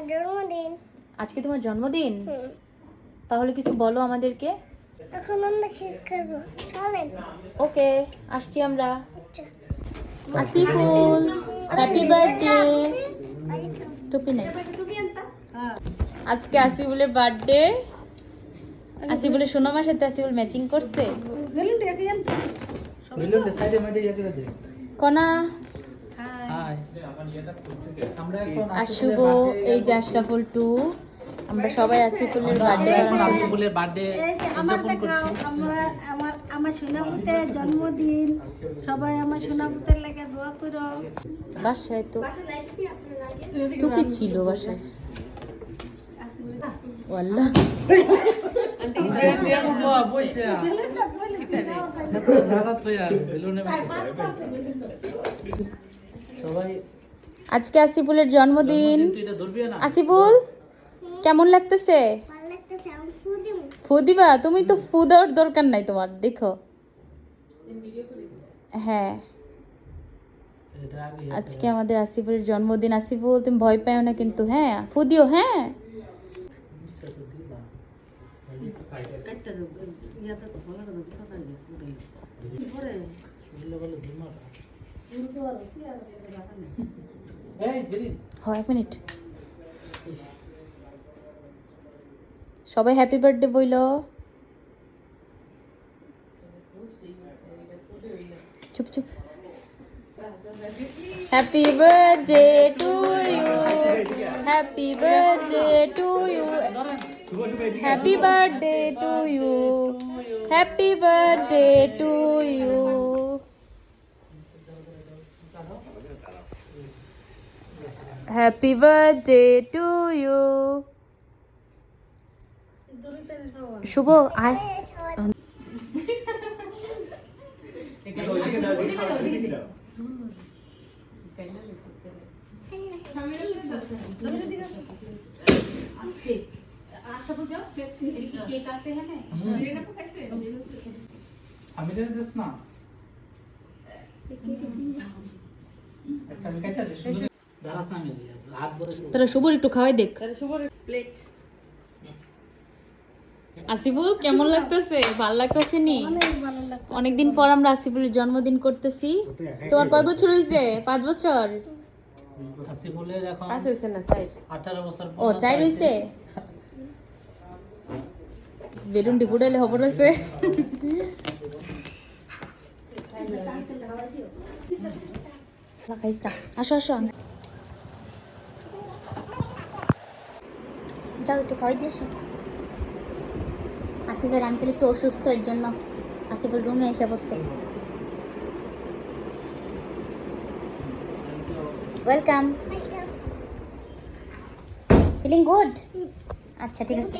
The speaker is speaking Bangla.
আমার জন্মদিন। আজকে তোমার জন্মদিন? তাহলে কিছু বলো আমাদেরকে। এখন আমরা কেক কাটবো, চলেন। ওকে, আসছি আমরা। আচ্ছা। Asiful, happy birthday. টুপি নেই আজকে আসিফুলের বার্থডে। আসিফুলের সোনামার সাথে আসিফুল ম্যাচিং করছে। কনা আসুব, এই যে আশরাফুল টু। আমরা সবাই আসিফুলের বার্থডে আমার সোনাপুতের জন্মদিন, সবাই আমার সোনাপুতের লাগে দোয়া করো। বাসায় তো টুপি ছিল বাসায়। ওয়াল্লাহ আজকে আসিফুলের জন্মদিন। আসিফুল কেমন লাগতেছে? ভালো লাগতেছে, আমি ফু দিবো। ফু দিবা? তুমি তো ফু দেওয়ার দরকার নাই তোমার, দেখো। হ্যাঁ, আজকে আমাদের আসিফুলের জন্মদিন। আসিফুল তুমি ভয় পাও না কিন্তু, হ্যাঁ? ফু দিও, হ্যাঁ? এক মিনিট, সবাই হ্যাপি বার্থডে বইলো। চুপ চুপ। Happy birthday to you, happy birthday to you, happy birthday to you, happy birthday to you. Happy birthday to you. Shubho আয়। তারা শুভর একটু খাওয়াই দেখ। আসিফুল কেমন লাগতেছে? ভালো লাগতেছে নি? অনেকদিন পর আমরা আসিফুলের জন্মদিন করতেছি। তোমার কয় বছর হয়েছে? 5 বছর? আসিফুলের এখন 5 হইছে না, 4। 18 বছর। ও 4 হইছে। বেলুনটি ফুটাইলে খবর আছে। আসো আসো, যাও একটু খাওয়াই দিয়েছো। আসিফের আঙ্কেল একটু অসুস্থ, এর জন্য আসিফের রুমে এসে পড়ছে। ওয়েলকাম। Feeling good? আচ্ছা ঠিক আছে।